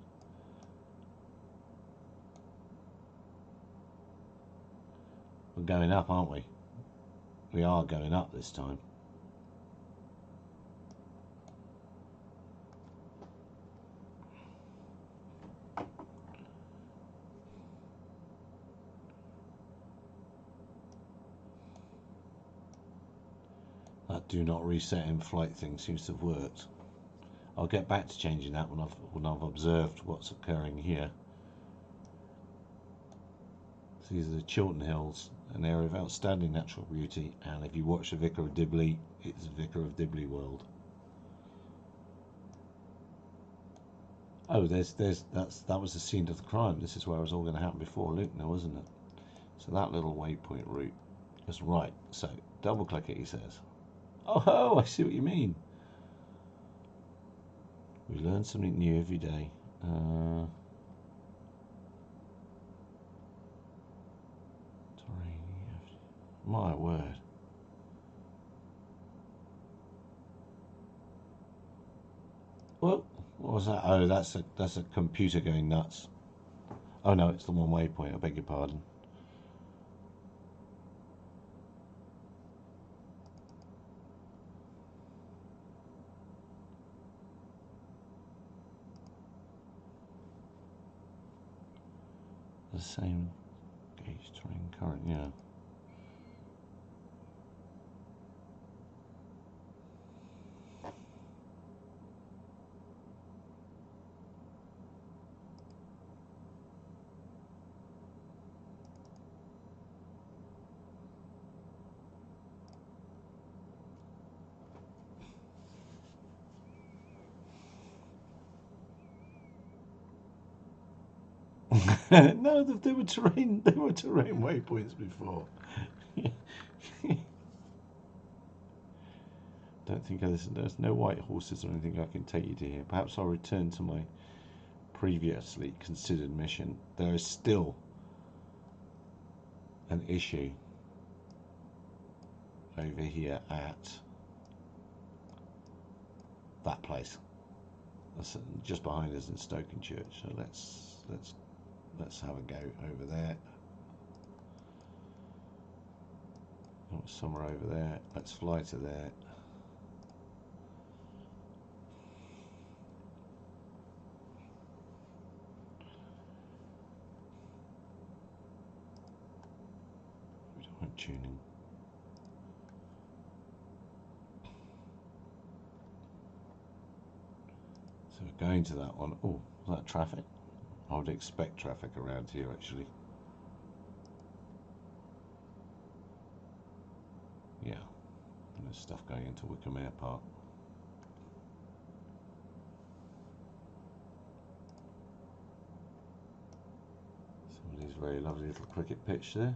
We're going up, aren't we? We are going up this time. That do not reset in flight thing seems to have worked. I'll get back to changing that when I've observed what's occurring here. So these are the Chiltern Hills, an area of outstanding natural beauty, and if you watch the Vicar of Dibley, it's Vicar of Dibley World. Oh, that was the scene of the crime. This is where it was all going to happen before Luke, now, wasn't it? So that little waypoint route is right. So double click it, he says. Oh, I see what you mean. We learn something new every day. My word. Well, what was that? Oh, that's a computer going nuts. Oh no, it's the one waypoint. I beg your pardon. The same gauge terrain current, yeah. No, there were terrain waypoints before. Don't think there's no white horses or anything I can take you to here. Perhaps I'll return to my previously considered mission. There is still an issue over here at that place. That's just behind us in Stokenchurch. So let's have a go over there. Oh, somewhere over there. Let's fly to there. We don't want tuning. So we're going to that one. Oh, is that traffic? I would expect traffic around here actually. Yeah, and there's stuff going into Wickham Airport. Somebody's very lovely little cricket pitch there.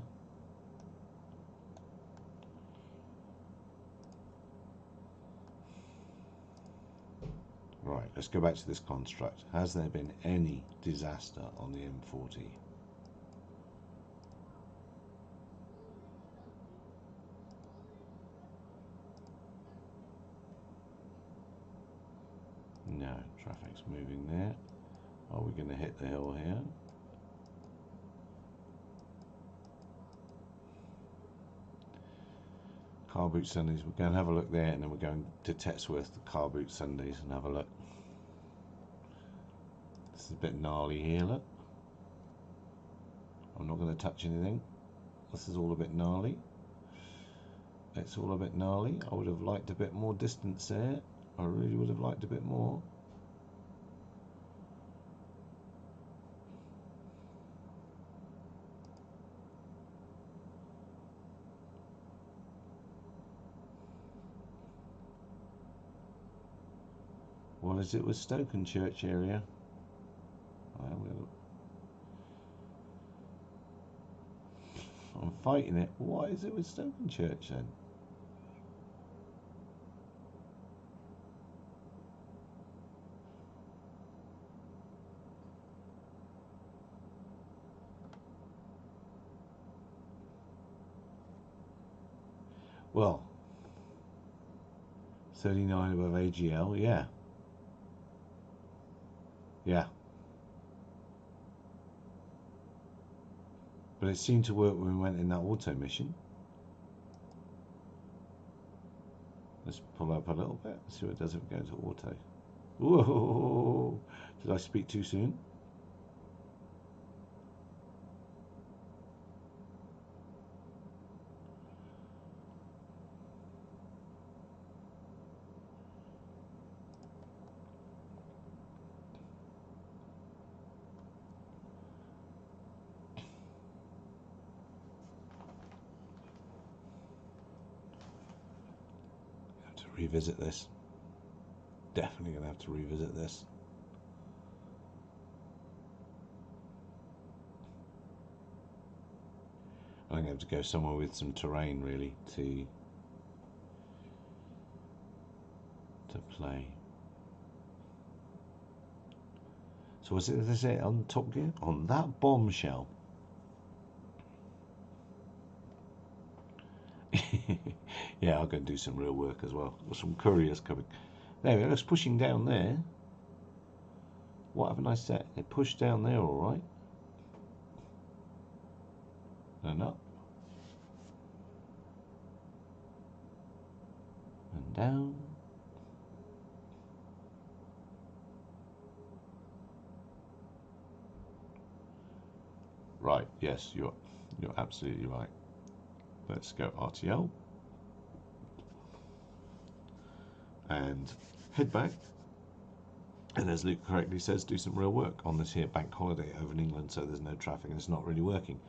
Right, let's go back to this construct. Has there been any disaster on the M40? No, traffic's moving there. Are we going to hit the hill here? Car boot Sundays, we're going to have a look there, and then we're going to Tetsworth, the car boot Sundays, and have a look. This is a bit gnarly here, look. I'm not going to touch anything. This is all a bit gnarly. It's all a bit gnarly. I would have liked a bit more distance there. I really would have liked a bit more. What is it with Stokenchurch area? I'm fighting it. What is it with Stokenchurch then? Well, 39 above AGL, yeah. Yeah. But it seemed to work when we went in that auto mission. Let's pull up a little bit, see what it does if we go into auto. Whoa! Did I speak too soon? Revisit this. Definitely going to have to revisit this. I'm going to have to go somewhere with some terrain really to play. So was it, is it on Top Gear? On that bombshell. Yeah, I'll go and do some real work as well. Got some couriers coming. There we go, it's pushing down there. What haven't I set? It pushed down there alright. And up. And down. Right, yes, you're absolutely right. Let's go RTL. And head back. And as Luke correctly says, do some real work on this here bank holiday over in England, so there's no traffic and it's not really working.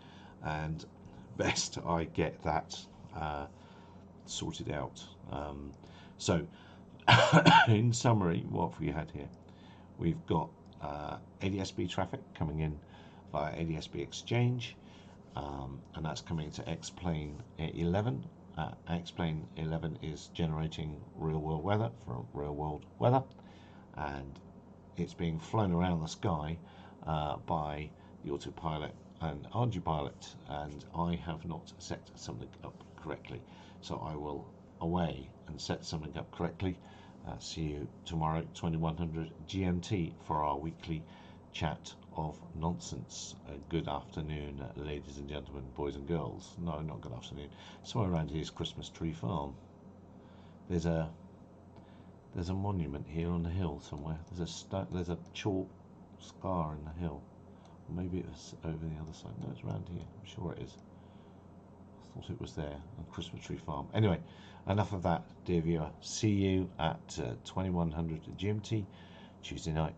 And best I get that sorted out. So in summary, what have we had here? We've got ADSB traffic coming in via ADSB exchange, and that's coming to X-Plane 11. X-Plane 11 is generating real world weather from real world weather, and it's being flown around the sky by the autopilot and Ardupilot, and I have not set something up correctly, so I will away and set something up correctly. See you tomorrow 2100 GMT for our weekly chat of nonsense. Good afternoon, ladies and gentlemen, boys and girls. No, not good afternoon. Somewhere around here is Christmas Tree Farm. There's a monument here on the hill somewhere. There's a chalk scar in the hill. Maybe it was over the other side. No, it's around here. I'm sure it is. I thought it was there on Christmas Tree Farm. Anyway, enough of that, dear viewer. See you at 2100 GMT Tuesday night.